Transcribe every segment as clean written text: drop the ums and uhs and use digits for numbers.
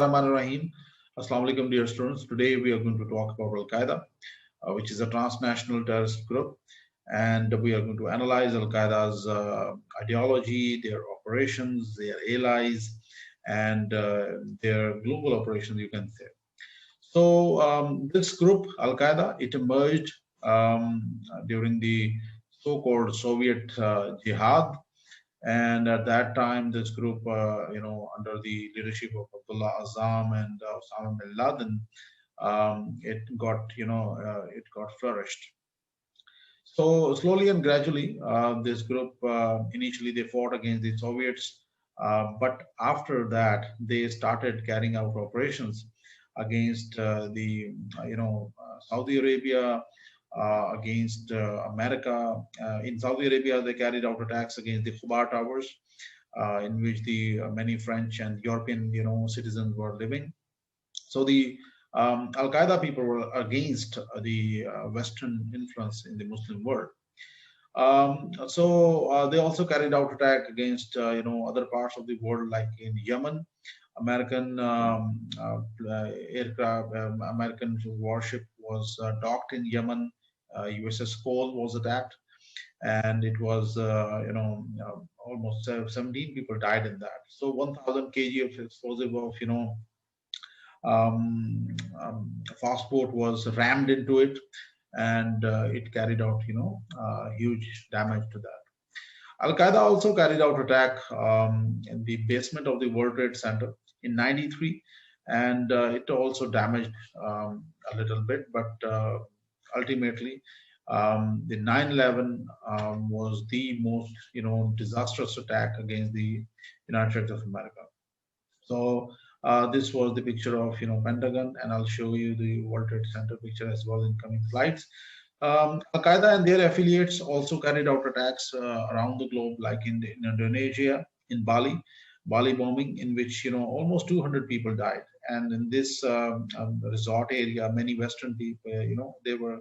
Bismillahirrahmanirrahim. Assalamu alaikum, dear students. Today we are going to talk about Al-Qaeda, which is a transnational terrorist group, and we are going to analyze Al-Qaeda's ideology, their operations, their allies, and their global operations, you can say. So this group, Al-Qaeda, it emerged during the so-called Soviet jihad, and at that time, this group, under the leadership of Abdullah Azam and Osama bin Laden, it got flourished. So slowly and gradually, this group initially they fought against the Soviets, but after that they started carrying out operations against Saudi Arabia, against America. In Saudi Arabia, they carried out attacks against the Khubar towers, in which the many French and European citizens were living. So the Al Qaeda people were against the Western influence in the Muslim world. They also carried out attack against other parts of the world, like in Yemen. American aircraft, American warship was docked in Yemen. U.S.S. Cole was attacked, and it was almost 17 people died in that. So 1,000 kg of explosive of fast boat was rammed into it, and it carried out huge damage to that. Al Qaeda also carried out attack in the basement of the World Trade Center in '93, and it also damaged a little bit, but ultimately the 9/11 was the most disastrous attack against the United States of America. So this was the picture of Pentagon, and I'll show you the World Trade Center picture as well in coming slides. Al Qaeda and their affiliates also carried out attacks around the globe, like in Indonesia, in Bali bombing, in which almost 200 people died. And in this resort area, many Western people, they were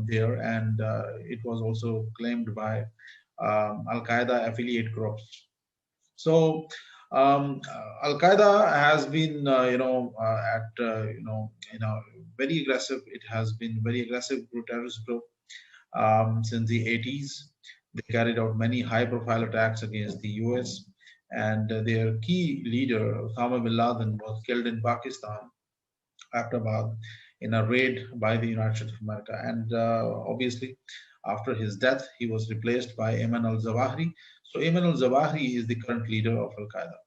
there, and it was also claimed by Al Qaeda affiliate groups. So Al Qaeda has been, very aggressive. It has been very aggressive terrorist group since the 80s. They carried out many high-profile attacks against the U.S. and their key leader, Osama bin Laden, was killed in Pakistan, Abbottabad, in a raid by the United States of America. And obviously, after his death, he was replaced by Ayman al Zawahiri. So Ayman al Zawahiri is the current leader of Al Qaeda.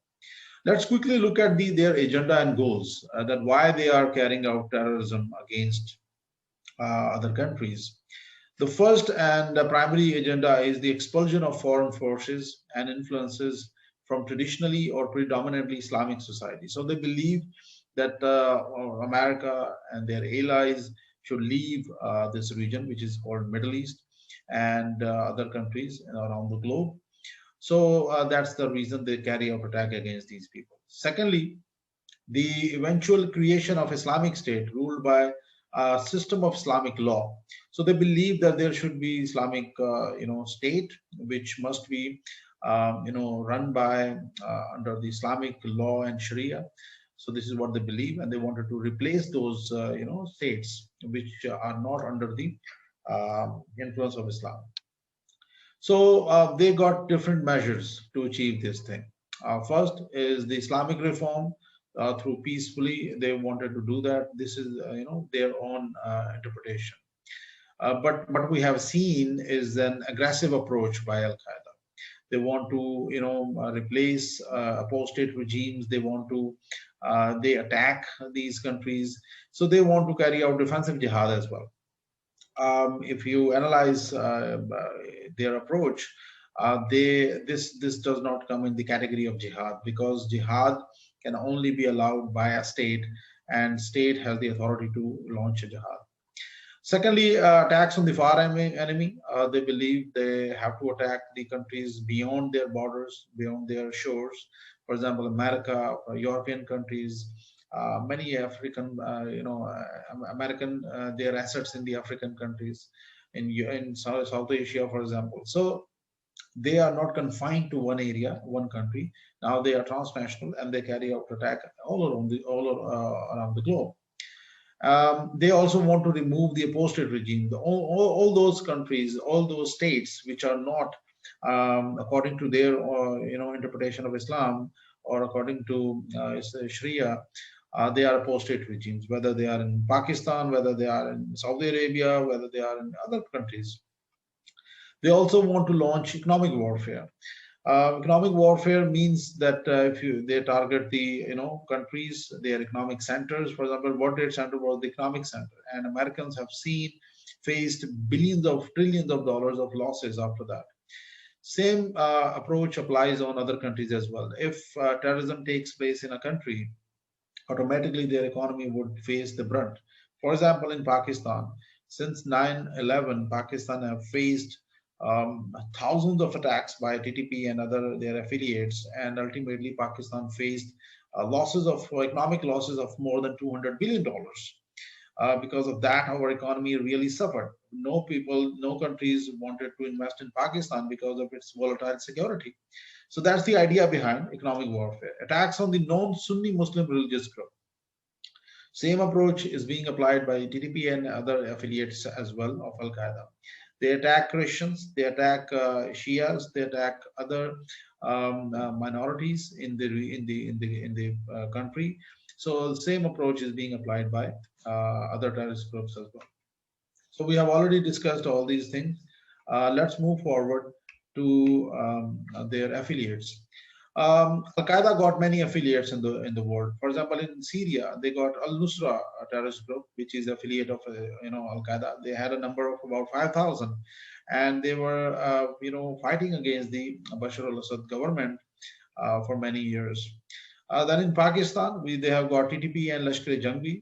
Let's quickly look at their agenda and goals, that why they are carrying out terrorism against other countries. The first and primary agenda is the expulsion of foreign forces and influences from traditionally or predominantly Islamic society. So they believe that America and their allies should leave this region, which is called Middle East, and other countries around the globe. So that's the reason they carry out attack against these people. Secondly, the eventual creation of Islamic State ruled by a system of Islamic law. So they believe that there should be Islamic, state which must be, run by under the Islamic law and Sharia. So this is what they believe, and they wanted to replace those, states which are not under the influence of Islam. So they got different measures to achieve this thing. First is the Islamic reform through peacefully. They wanted to do that. This is their own interpretation. But what we have seen is an aggressive approach by Al Qaeda. They want to replace apostate regimes. They want to they attack these countries. So they want to carry out defensive jihad as well. If you analyze their approach, this does not come in the category of jihad, because jihad can only be allowed by a state, and state has the authority to launch a jihad. Secondly, attacks on the far enemy. They believe they have to attack the countries beyond their borders, beyond their shores. For example, America, European countries, many African, American, their assets in the African countries, in South Asia, for example. So They are not confined to one area, one country. Now they are transnational and they carry out attack around the globe. They also want to remove the apostate regime. All those countries, all those states which are not according to their interpretation of Islam or according to Sharia, they are apostate regimes. Whether they are in Pakistan, whether they are in Saudi Arabia, whether they are in other countries. They also want to launch economic warfare. Economic warfare means that if they target the countries, their economic centers. For example, World Trade Center was the economic center, and Americans have faced billions of trillions of dollars of losses after that. Same approach applies on other countries as well. If terrorism takes place in a country, automatically their economy would face the brunt. For example, in Pakistan, since 9/11, Pakistan have faced thousands of attacks by TTP and other their affiliates, and ultimately Pakistan faced economic losses of more than $200 billion. Because of that, our economy really suffered. No countries wanted to invest in Pakistan because of its volatile security. So that's the idea behind economic warfare. Attacks on the non-Sunni Muslim religious group. Same approach is being applied by TTP and other affiliates as well of Al-Qaeda. They attack Christians, they attack Shias, they attack other minorities in the country. So the same approach is being applied by other terrorist groups as well. So we have already discussed all these things. Let's move forward to their affiliates. Al-Qaeda got many affiliates in the world. For example, in Syria, they got Al-Nusra, a terrorist group, which is affiliate of Al-Qaeda. They had a number of about 5,000, and they were fighting against the Bashar al-Assad government for many years. Then in Pakistan, they have got TTP and Lashkar-e-Jhangvi.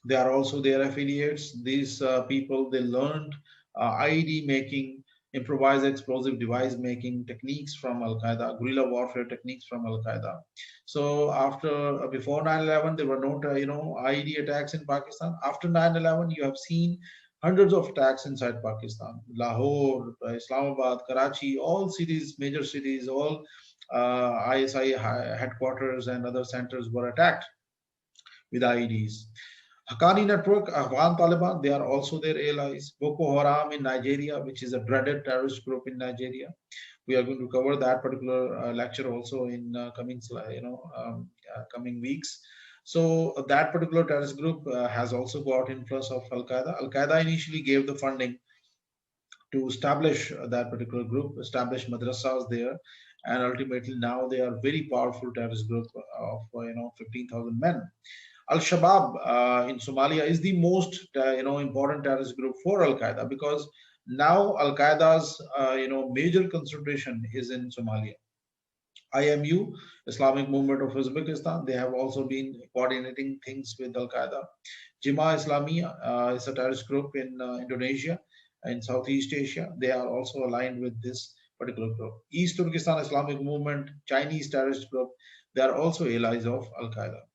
They are also their affiliates. These people, they learned IED making, improvised explosive device making techniques from Al-Qaeda, guerrilla warfare techniques from Al-Qaeda. So before 9/11, there were no IED attacks in Pakistan. After 9/11, you have seen hundreds of attacks inside Pakistan. Lahore, Islamabad, Karachi, all cities, major cities, all ISI headquarters and other centers were attacked with IEDs. Haqqani network, Afghan Taliban, they are also their allies. Boko Haram in Nigeria, which is a dreaded terrorist group in Nigeria. We are going to cover that particular lecture also in coming weeks. So that particular terrorist group has also got influence of Al-Qaeda. Al-Qaeda initially gave the funding to establish that particular group, establish madrasas there, and ultimately now they are very powerful terrorist group of 15,000 men. Al-Shahab in Somalia is the most important terrorist group for Al-Qaeda, because now Al-Qaeda's major concentration is in Somalia. IMU, Islamic Movement of Uzbekistan, they have also been coordinating things with Al-Qaeda. Jemaah Islamiyah is a terrorist group in Indonesia, in Southeast Asia. They are also aligned with this particular group. East Turkestan Islamic Movement, Chinese terrorist group, they are also allies of Al-Qaeda.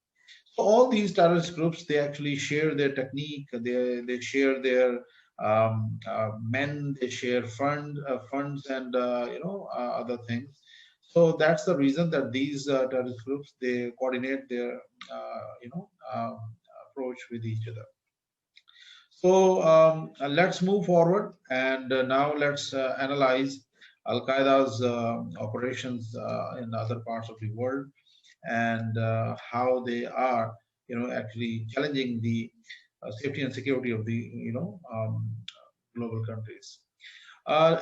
So all these terrorist groups, they actually share their technique, they share their men, they share funds and other things. So that's the reason that these terrorist groups, they coordinate their approach with each other. So let's move forward, and now let's analyze Al-Qaeda's operations in other parts of the world, and how they are actually challenging the safety and security of the global countries.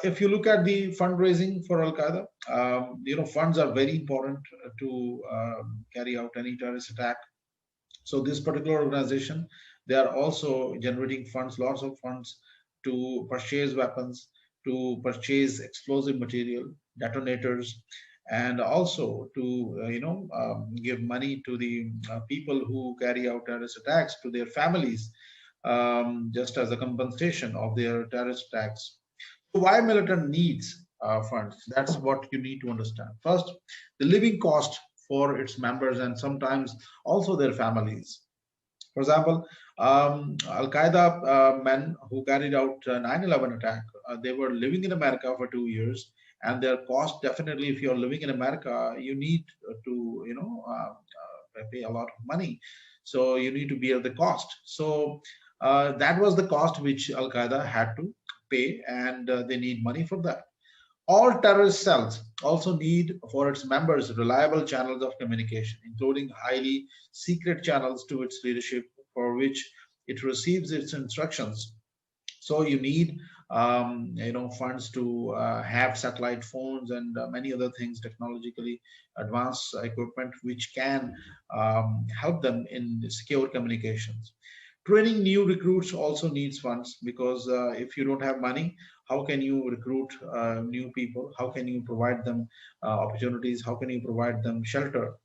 If you look at the fundraising for Al-Qaeda, funds are very important to carry out any terrorist attack. So this particular organization, they are also generating funds, lots of funds, to purchase weapons, to purchase explosive material, detonators, and also to give money to the people who carry out terrorist attacks, to their families, just as a compensation of their terrorist attacks. So why militant needs funds? That's what you need to understand. First, the living cost for its members and sometimes also their families. For example, Al-Qaeda men who carried out 9/11 attack, they were living in America for 2 years, and their cost, definitely, if you're living in America, you need to, pay a lot of money. So you need to bear the cost. So that was the cost which Al-Qaeda had to pay, and they need money for that. All terrorist cells also need for its members reliable channels of communication, including highly secret channels to its leadership, for which it receives its instructions. So you need, funds to have satellite phones and many other things, technologically advanced equipment, which can help them in secure communications. Training new recruits also needs funds, because if you don't have money, how can you recruit new people? How can you provide them opportunities? How can you provide them shelter?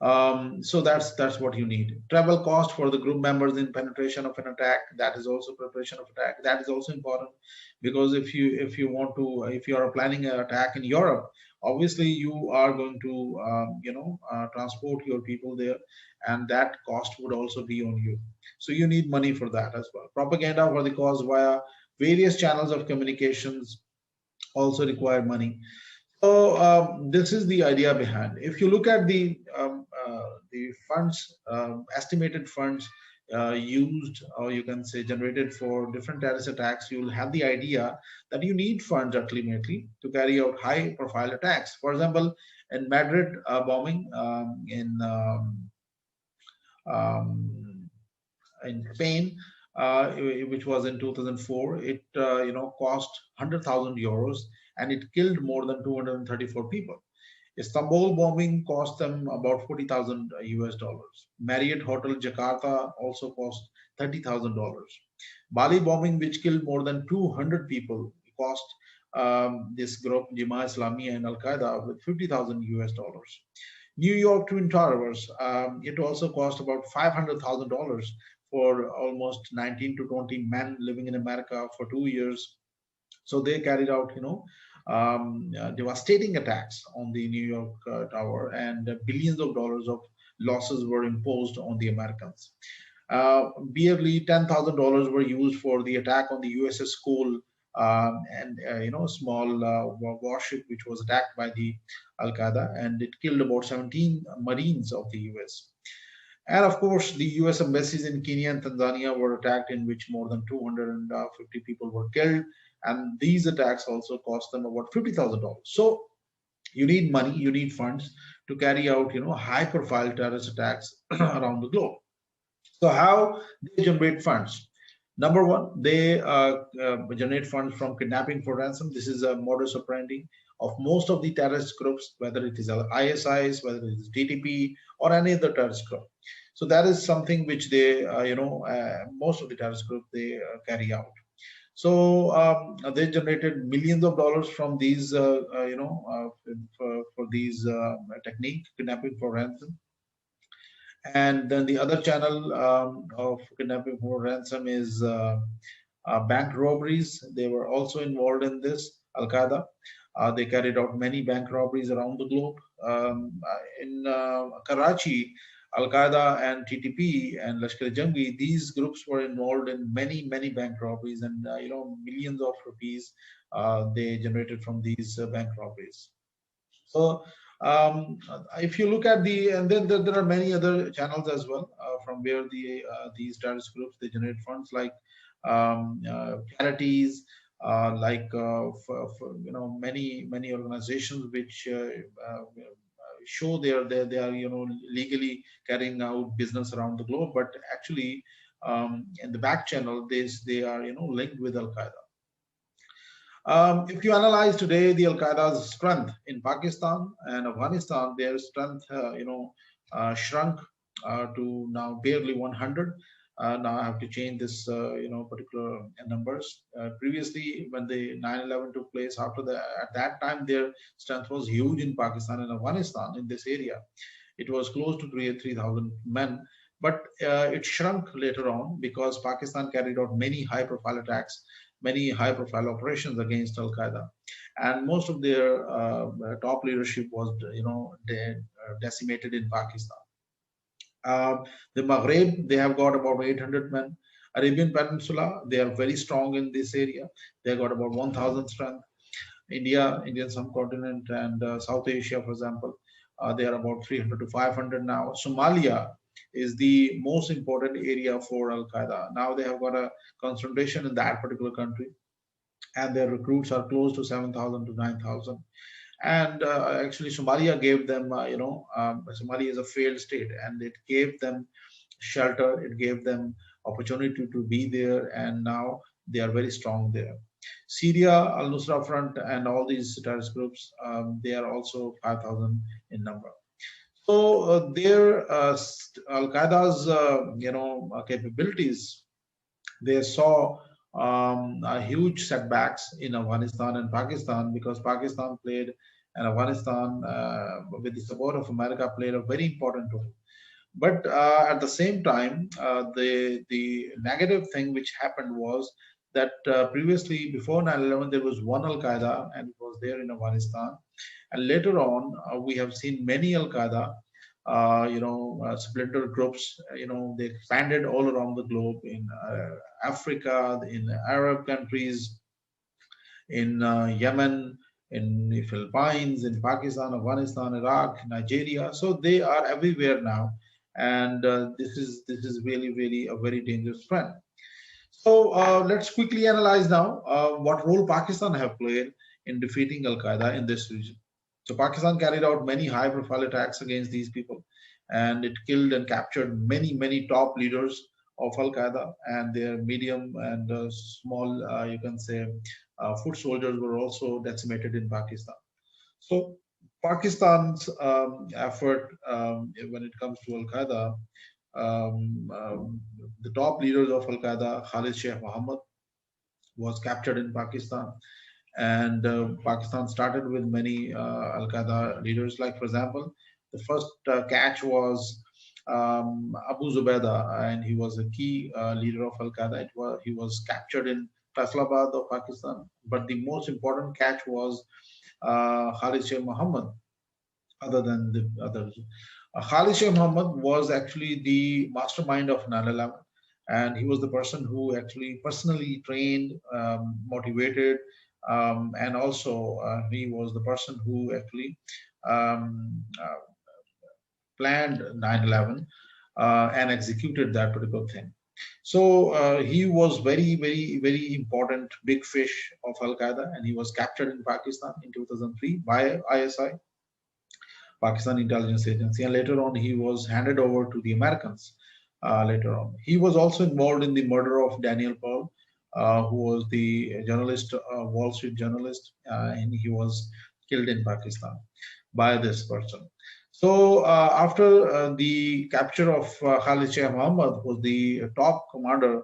So that's what you need. Travel cost for the group members in penetration of an attack, that is also preparation of attack. That is also important, because if you are planning an attack in Europe, obviously you are going to transport your people there, and that cost would also be on you. So you need money for that as well. Propaganda for the cause via various channels of communications also require money. So this is the idea behind. If you look at the funds, estimated funds used, or you can say generated for different terrorist attacks, you will have the idea that you need funds ultimately to carry out high-profile attacks. For example, in Madrid bombing um, in Spain, which was in 2004, it cost 100,000 euros, and it killed more than 234 people. Istanbul bombing cost them about 40,000 US dollars. Marriott Hotel Jakarta also cost $30,000. Bali bombing, which killed more than 200 people, cost this group Jemaah Islami and Al Qaeda with 50,000 US dollars. New York Twin Towers, it also cost about $500,000 for almost 19 to 20 men living in America for 2 years. So they carried out, devastating attacks on the New York Tower, and billions of dollars of losses were imposed on the Americans. Barely $10,000 were used for the attack on the U.S.S. school, and small warship which was attacked by the Al-Qaeda, and it killed about 17 Marines of the U.S. And of course, the U.S. embassies in Kenya and Tanzania were attacked, in which more than 250 people were killed. And these attacks also cost them about $50,000. So you need money, you need funds to carry out, high-profile terrorist attacks around the globe. So how they generate funds? Number one, they generate funds from kidnapping for ransom. This is a modus operandi of most of the terrorist groups, whether it is ISIS, whether it is DTP, or any other terrorist group. So that is something which they, most of the terrorist groups, they carry out. So they generated millions of dollars from these, for these technique, kidnapping for ransom. And then the other channel of kidnapping for ransom is bank robberies. They were also involved in this, Al-Qaeda. They carried out many bank robberies around the globe. In Karachi, Al-Qaeda and TTP and Lashkar-e-Jhangvi, these groups were involved in many, many bank robberies, and millions of rupees they generated from these bank robberies. So if you look at and then there are many other channels as well from where these terrorist groups, they generate funds, like charities, many organizations which show they are legally carrying out business around the globe, but actually in the back channel they are linked with Al-Qaeda. If you analyze today the Al-Qaeda's strength in Pakistan and Afghanistan, their strength, shrunk to now barely 100. Now I have to change this, particular numbers. Previously, when the 9/11 took place, at that time, their strength was huge in Pakistan and Afghanistan in this area. It was close to 3,000 men, but it shrunk later on because Pakistan carried out many high-profile attacks, many high-profile operations against Al-Qaeda, and most of their top leadership was, decimated in Pakistan. The Maghreb, they have got about 800 men. Arabian Peninsula, they are very strong in this area. They got about 1,000 strength. Indian subcontinent, and South Asia, for example. They are about 300 to 500 now. Somalia is the most important area for Al Qaeda. Now they have got a concentration in that particular country, and their recruits are close to 7,000 to 9,000. And actually, Somalia gave them, Somalia is a failed state, and it gave them shelter, it gave them opportunity to be there, and now they are very strong there. Syria, Al-Nusra Front, and all these terrorist groups, they are also 5,000 in number. So their Al-Qaeda's, capabilities, they saw huge setbacks in Afghanistan and Pakistan, because Pakistan played, and Afghanistan, with the support of America, played a very important role. But at the same time, the negative thing which happened was that previously, before 9/11, there was one Al Qaeda, and it was there in Afghanistan. And later on, we have seen many Al Qaeda, splinter groups. They expanded all around the globe, in Africa, in Arab countries, in Yemen, in the Philippines, in Pakistan, Afghanistan, Iraq, Nigeria. So they are everywhere now, and this is really, really a very dangerous trend. So let's quickly analyze now what role Pakistan have played in defeating Al Qaeda in this region. So Pakistan carried out many high-profile attacks against these people, and it killed and captured many, many top leaders of Al Qaeda, and their medium and small, you can say, foot soldiers were also decimated in Pakistan. So Pakistan's effort, when it comes to Al Qaeda, the top leaders of Al Qaeda, Khalid Sheikh Mohammed, was captured in Pakistan. And Pakistan started with many Al Qaeda leaders. Like, for example, the first catch was Abu Zubaydah, and he was a key leader of Al Qaeda. He was captured in Faisalabad of Pakistan. But the most important catch was Khalid Sheikh Mohammed, other than the others. Khalid Sheikh Mohammed was actually the mastermind of 9/11, and he was the person who actually personally trained, motivated, and also he was the person who actually um, planned 9/11 and executed that particular thing. So he was very, very, very important big fish of Al Qaeda, and he was captured in Pakistan in 2003 by ISI, Pakistan Intelligence Agency, and later on he was handed over to the Americans. Later on, he was also involved in the murder of Daniel Pearl, who was the journalist, Wall Street journalist, and he was killed in Pakistan by this person. So after the capture of Khalid Sheikh Mohammed, who was the top commander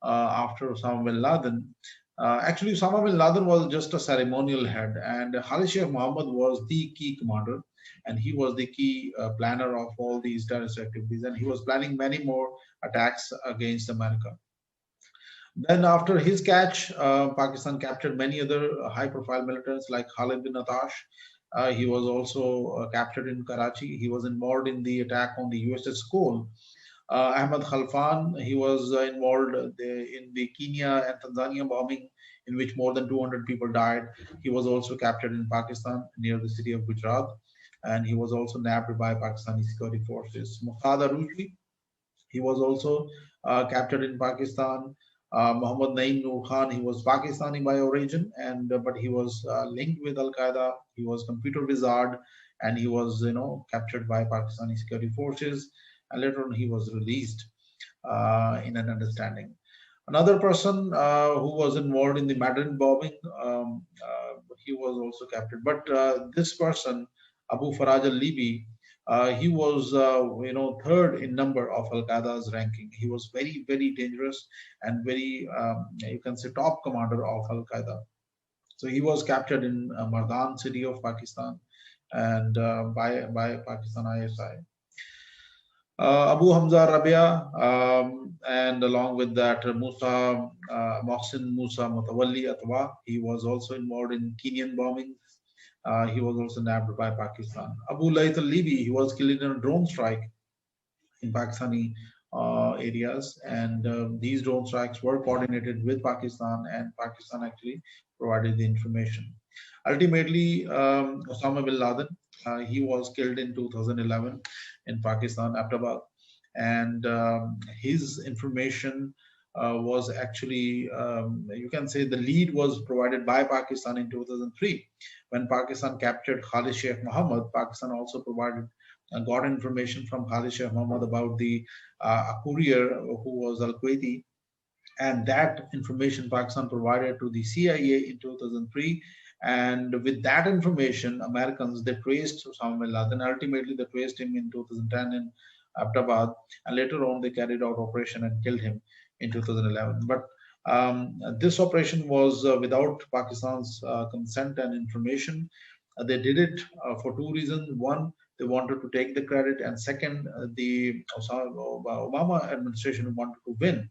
after Osama bin Laden. Actually, Osama bin Laden was just a ceremonial head, and Khalid Sheikh Mohammed was the key commander, and he was the key planner of all these terrorist activities, and he was planning many more attacks against America. Then after his catch, Pakistan captured many other high-profile militants like Khalid bin Atash. He was also captured in Karachi. He was involved in the attack on the U.S.S school. Ahmad Khalfan, he was involved in the Kenya and Tanzania bombing, in which more than 200 people died. He was also captured in Pakistan near the city of Gujarat, and he was also nabbed by Pakistani security forces. Muqtada Rujvi, he was also captured in Pakistan. Muhammad Naeem Noor Khan, he was Pakistani by origin, and but he was linked with Al Qaeda. He was computer wizard, and he was, captured by Pakistani security forces. And later on, he was released in an understanding. Another person who was involved in the Aden bombing, he was also captured. But this person, Abu Faraj al-Libbi, he was, third in number of Al Qaeda's ranking. He was very, very dangerous and very, you can say, top commander of Al Qaeda. So he was captured in Mardan city of Pakistan, and by Pakistan ISI. Abu Hamza Rabia, and along with that, Musa Mohsin Musa Mutawalli Atwa, he was also involved in Kenyan bombing. He was also nabbed by Pakistan. Abu Layth al-Libi, he was killed in a drone strike in Pakistani areas, and these drone strikes were coordinated with Pakistan, and Pakistan actually provided the information. Ultimately, Osama bin Laden, he was killed in 2011 in Pakistan, Abbottabad, and his information was actually, you can say, the lead was provided by Pakistan in 2003. When Pakistan captured Khalid Sheikh Mohammed, Pakistan also provided got information from Khalid Sheikh Mohammed about the a courier who was Al-Qaeda, and that information Pakistan provided to the CIA in 2003. And with that information, Americans, they traced Osama bin Laden. Ultimately, they traced him in 2010 in Abbottabad, and later on they carried out operation and killed him in 2011. But this operation was without Pakistan's consent and information. They did it for two reasons. One, they wanted to take the credit, and second, the Obama administration wanted to win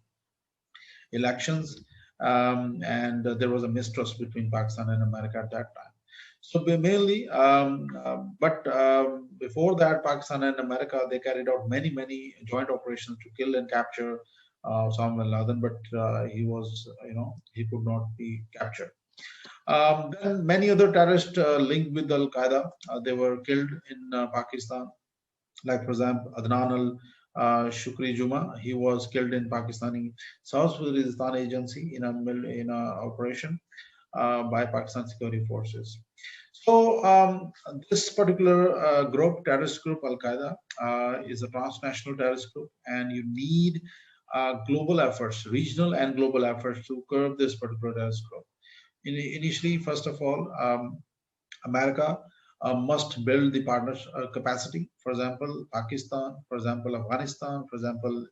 elections, and there was a mistrust between Pakistan and America at that time. So mainly, but before that, Pakistan and America, they carried out many joint operations to kill and capture Osama bin Laden, but he was, he could not be captured. Then many other terrorists linked with Al-Qaeda, they were killed in Pakistan. Like, for example, Adnan Shukri Juma, he was killed in Pakistani South Waziristan agency in a operation by Pakistan security forces. So this particular group, terrorist group, Al-Qaeda, is a transnational terrorist group, and you need global efforts, regional and global efforts to curb this particular terrorist group. Initially, first of all, America must build the partner capacity. For example, Pakistan, for example, Afghanistan, for example,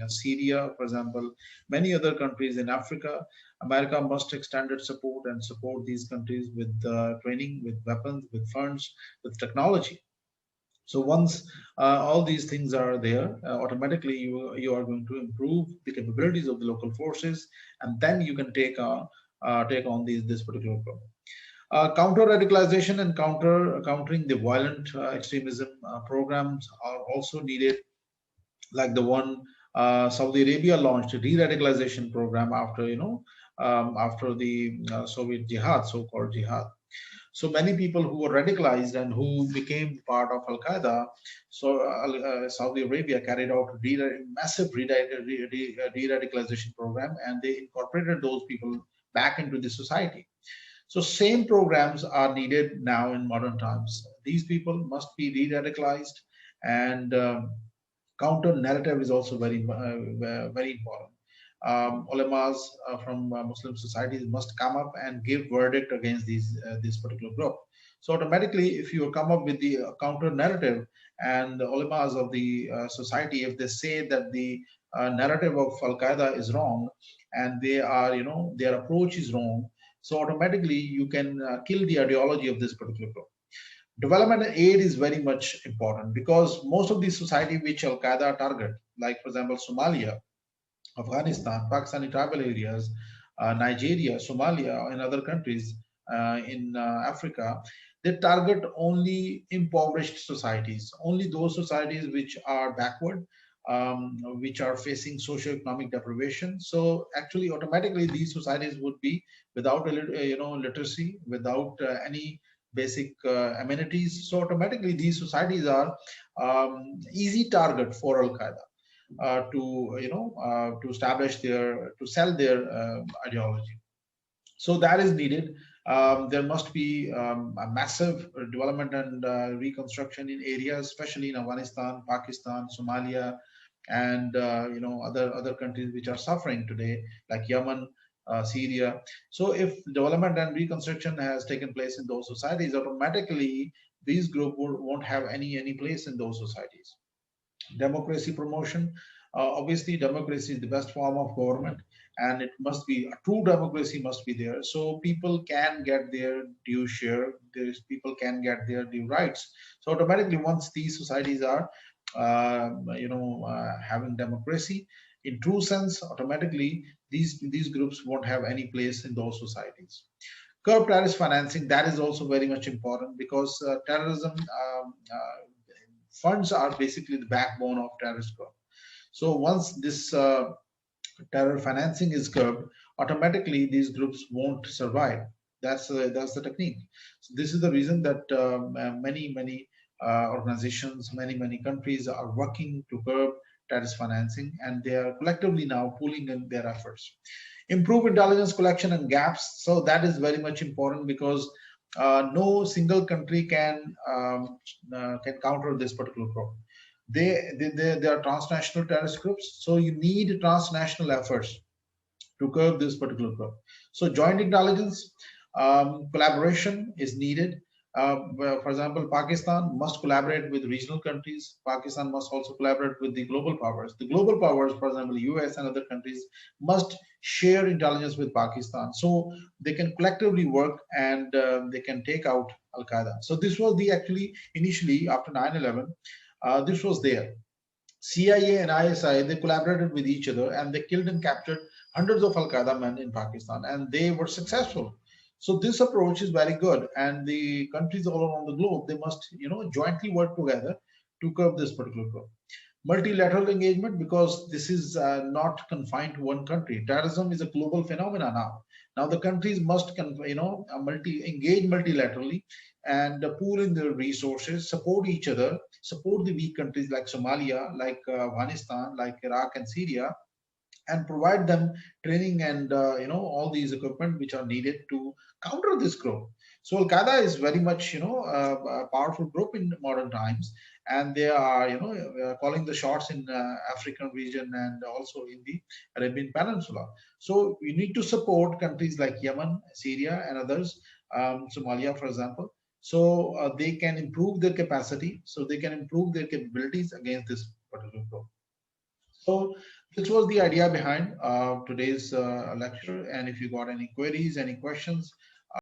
Syria, for example, many other countries in Africa. America must extend its support and support these countries with training, with weapons, with funds, with technology. So once all these things are there, automatically you are going to improve the capabilities of the local forces, and then you can take on this particular problem. Counter radicalization and countering the violent extremism programs are also needed, like the one Saudi Arabia launched, a de-radicalization program after after the Soviet jihad, so-called jihad. So many people who were radicalized and who became part of Al Qaeda, so Saudi Arabia carried out a massive de-radicalization program, and they incorporated those people back into the society. So same programs are needed now in modern times. These people must be re-radicalized, and counter narrative is also very important. Ulamas from Muslim societies must come up and give verdict against this particular group. So automatically, if you come up with the counter narrative, and the ulamas of the society, if they say that the narrative of Al Qaeda is wrong, and they are, their approach is wrong, so automatically you can kill the ideology of this particular group. Development aid is very much important, because most of the society which Al Qaeda target, like for example Somalia, Afghanistan, Pakistani tribal areas, Nigeria, Somalia, and other countries in Africa, they target only impoverished societies, only those societies which are backward, which are facing socio-economic deprivation. So actually, automatically, these societies would be without, literacy, without any basic amenities. So automatically, these societies are easy target for Al Qaeda to establish to sell their ideology. So that is needed. There must be a massive development and reconstruction in areas, especially in Afghanistan, Pakistan, Somalia, and other countries which are suffering today, like Yemen, Syria. So if development and reconstruction has taken place in those societies, automatically these groups won't have any place in those societies. Democracy promotion. Obviously, democracy is the best form of government, and it must be a true democracy must be there, so people can get their due share. People can get their due rights. So automatically, once these societies are, having democracy in true sense, automatically these groups won't have any place in those societies. Curb terrorist financing, that is also very much important, because terrorism funds are basically the backbone of terrorist group. So once this terror financing is curbed, automatically these groups won't survive. That's the technique. So this is the reason that many organizations, many countries are working to curb terrorist financing, and they are collectively now pooling in their efforts. Improve intelligence collection and gaps. So that is very much important because no single country can counter this particular group. They are transnational terrorist groups, so you need transnational efforts to curb this particular group. So joint intelligence collaboration is needed. Well, for example, Pakistan must collaborate with regional countries. Pakistan must also collaborate with the global powers. The global powers, for example, U.S. and other countries, must share intelligence with Pakistan so they can collectively work and they can take out Al-Qaeda. So this was the actually initially after 9/11, this was there. CIA and ISI, they collaborated with each other and they killed and captured hundreds of Al Qaeda men in Pakistan, and they were successful. So this approach is very good, and the countries all around the globe, they must jointly work together to curb this particular group. Multilateral engagement, because this is not confined to one country. Terrorism is a global phenomenon now. Now the countries must engage multilaterally and pool in their resources, support each other, support the weak countries like Somalia, like Afghanistan, like Iraq and Syria, and provide them training and all these equipment which are needed to counter this group. So Al Qaeda is very much a powerful group in modern times, and they are calling the shots in African region and also in the Arabian Peninsula. So we need to support countries like Yemen, Syria, and others, Somalia, for example. So they can improve their capacity, so they can improve their capabilities against this particular group. So this was the idea behind today's lecture. And if you got any queries, any questions,